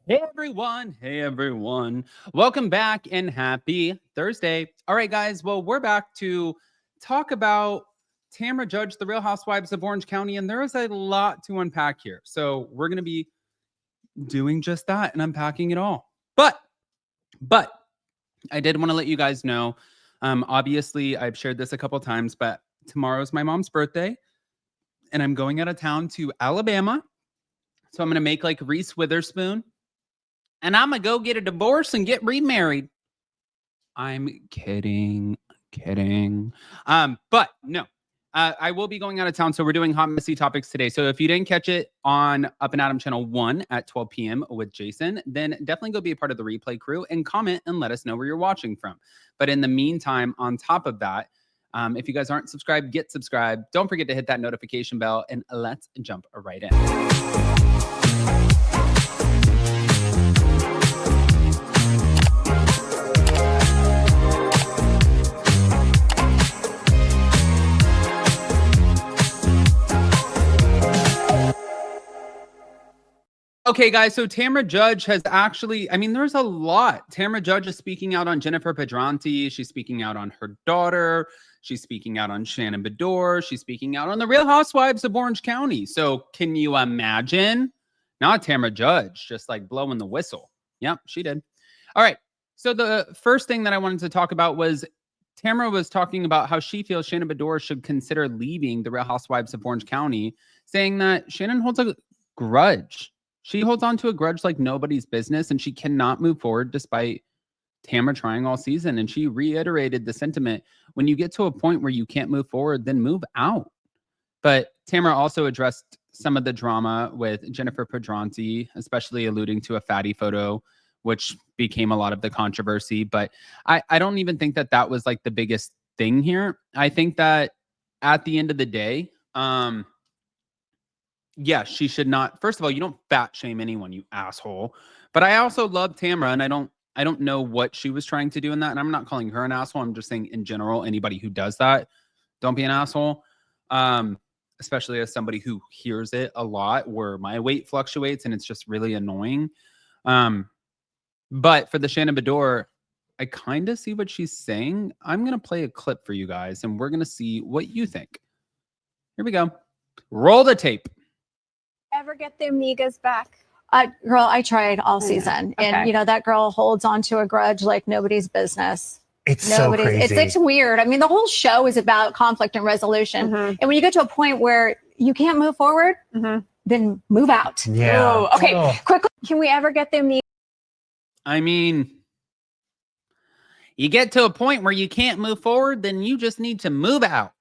Hey everyone. Welcome back and happy Thursday. All right, guys. Well, we're back to talk about Tamra Judge, the Real Housewives of Orange County, and there is a lot to unpack here. So we're gonna be doing just that and unpacking it all. But I did want to let you guys know. Obviously, I've shared this a couple times, but tomorrow's my mom's birthday, and I'm going out of town to Alabama. So I'm gonna make like Reese Witherspoon. And I'm gonna go get a divorce and get remarried. I'm kidding. But no, I will be going out of town. So we're doing hot messy topics today. So if you didn't catch it on Up and Adam channel 1 at 12 p.m. with Jason, then definitely go be a part of the replay crew and comment and let us know where you're watching from. But in the meantime, on top of that, if you guys aren't subscribed, get subscribed. Don't forget to hit that notification bell and let's jump right in. Okay, guys, so Tamra Judge has actually, there's a lot. Tamra Judge is speaking out on Jennifer Pedranti. She's speaking out on her daughter. She's speaking out on Shannon Beador. She's speaking out on the Real Housewives of Orange County. So can you imagine? Not Tamra Judge, just like blowing the whistle. Yep, she did. All right, so the first thing that I wanted to talk about was Tamra was talking about how she feels Shannon Beador should consider leaving the Real Housewives of Orange County, saying that Shannon holds a grudge. She holds on to a grudge like nobody's business, and she cannot move forward despite Tamra trying all season. And she reiterated the sentiment, when you get to a point where you can't move forward, then move out. But Tamra also addressed some of the drama with Jennifer Pedranti, especially alluding to a fatty photo, which became a lot of the controversy. But I don't even think that that was like the biggest thing here. I think that at the end of the day, yeah, she should not. First of all, you don't fat shame anyone, you asshole. But I also love Tamra, and I don't know what she was trying to do in that. And I'm not calling her an asshole. I'm just saying in general, anybody who does that, don't be an asshole. Especially as somebody who hears it a lot, where my weight fluctuates and it's just really annoying. But for the Shannon Beador, I kind of see what she's saying. I'm gonna play a clip for you guys, and we're gonna see what you think. Here we go. Roll the tape. Ever get the amigas back? Girl, I tried all season. Okay. And, you know, that girl holds on to a grudge like nobody's business. It's so crazy. It's weird. I mean, the whole show is about conflict and resolution. Mm-hmm. And when you get to a point where you can't move forward, then move out. Yeah. Ooh, okay. Quickly, can we ever get the amigas? I mean, you get to a point where you can't move forward, then you just need to move out.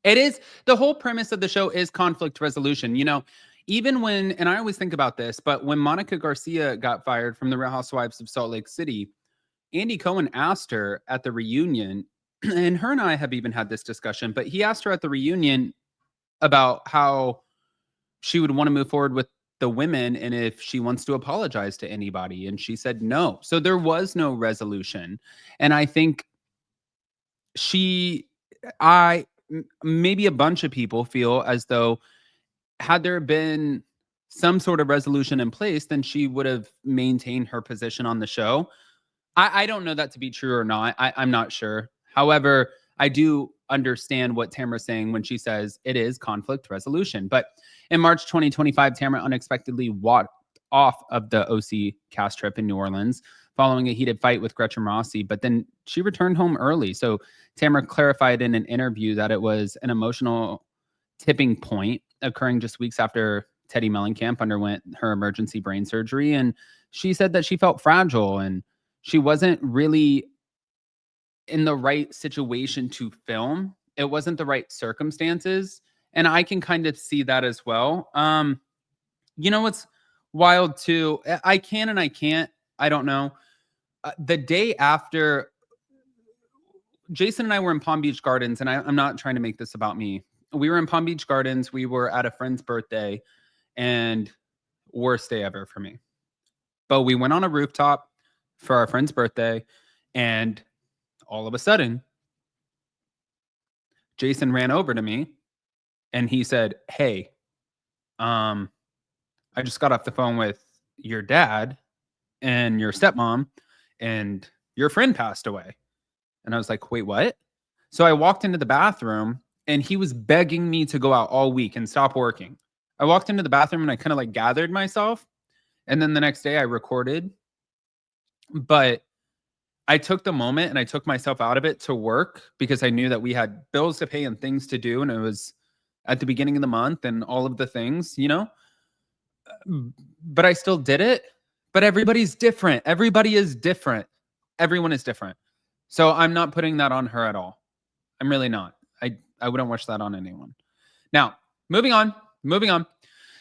It is, the whole premise of the show is conflict resolution. You know, even when, and I always think about this, but when Monica Garcia got fired from the Real Housewives of Salt Lake City, Andy Cohen asked her at the reunion, and her and I have even had this discussion, but he asked her at the reunion about how she would want to move forward with the women and if she wants to apologize to anybody. And she said no. So there was no resolution. And I think maybe a bunch of people feel as though had there been some sort of resolution in place, then she would have maintained her position on the show. I don't know that to be true or not. I'm not sure. However, I do understand what Tamra's saying when she says it is conflict resolution. But in March 2025, Tamra unexpectedly walked off of the OC cast trip in New Orleans following a heated fight with Gretchen Rossi, but then she returned home early. So Tamra clarified in an interview that it was an emotional tipping point occurring just weeks after Teddi Mellencamp underwent her emergency brain surgery. And she said that she felt fragile and she wasn't really in the right situation to film. It wasn't the right circumstances. And I can kind of see that as well. You know what's wild too? I can and I can't. I don't know. The day after, Jason and I were in Palm Beach Gardens, and I'm not trying to make this about me. We were in Palm Beach Gardens. We were at a friend's birthday, and worst day ever for me. But we went on a rooftop for our friend's birthday, and all of a sudden, Jason ran over to me, and he said, "Hey, I I just got off the phone with your dad and your stepmom, and your friend passed away. And I was like, wait, what? So I walked into the bathroom and he was begging me to go out all week and stop working. I walked into the bathroom and I kind of like gathered myself. And then the next day I recorded. But I took the moment and I took myself out of it to work because I knew that we had bills to pay and things to do. And it was at the beginning of the month and all of the things, you know? But I still did it. But everybody's different. Everybody is different. Everyone is different. So I'm not putting that on her at all. I'm really not. I wouldn't wish that on anyone. Now, moving on.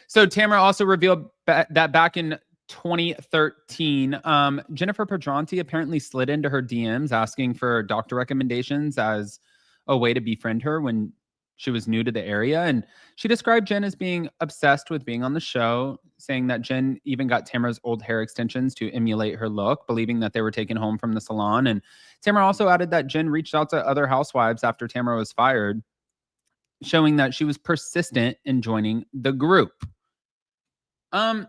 So Tamra also revealed that back in 2013, Jennifer Pedranti apparently slid into her DMs asking for doctor recommendations as a way to befriend her when she was new to the area. And she described Jen as being obsessed with being on the show, saying that Jen even got Tamra's old hair extensions to emulate her look, believing that they were taken home from the salon. And Tamra also added that Jen reached out to other housewives after Tamra was fired, showing that she was persistent in joining the group. I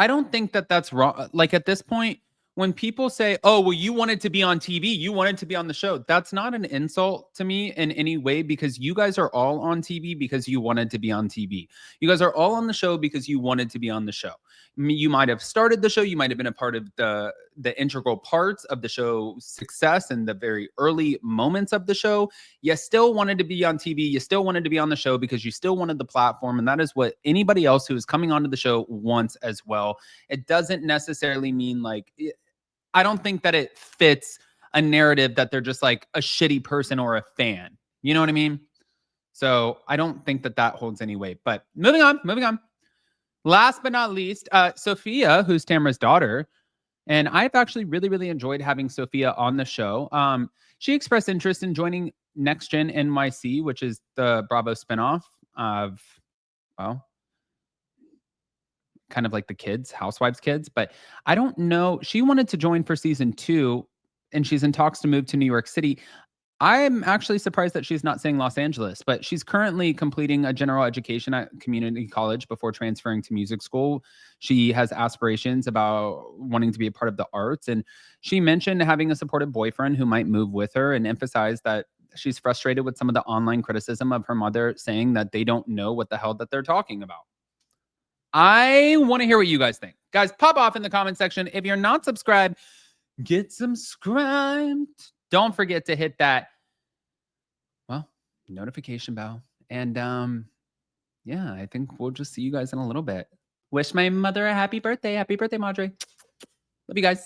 don't think that that's wrong. Like at this point, when people say, oh, well, you wanted to be on TV, you wanted to be on the show, that's not an insult to me in any way, because you guys are all on TV because you wanted to be on TV. You guys are all on the show because you wanted to be on the show. You might have started the show. You might have been a part of the integral parts of the show's success and the very early moments of the show. You still wanted to be on TV. You still wanted to be on the show because you still wanted the platform. And that is what anybody else who is coming onto the show wants as well. It doesn't necessarily mean like... I don't think that it fits a narrative that they're just like a shitty person or a fan. You know what I mean? So I don't think that that holds any weight. But moving on. Last but not least, Sophia, who's Tamra's daughter. And I've actually really, really enjoyed having Sophia on the show. She expressed interest in joining Next Gen NYC, which is the Bravo spinoff of, well, kind of like the kids, Housewives kids, but I don't know. She wanted to join for season 2 and she's in talks to move to New York City. I'm actually surprised that she's not saying Los Angeles, but she's currently completing a general education at community college before transferring to music school. She has aspirations about wanting to be a part of the arts. And she mentioned having a supportive boyfriend who might move with her, and emphasized that she's frustrated with some of the online criticism of her mother, saying that they don't know what the hell that they're talking about. I want to hear what you guys think. Guys, pop off in the comment section. If you're not subscribed, get subscribed. Don't forget to hit that, well, notification bell. And yeah, I think we'll just see you guys in a little bit. Wish my mother a happy birthday. Happy birthday, Madre. Love you guys.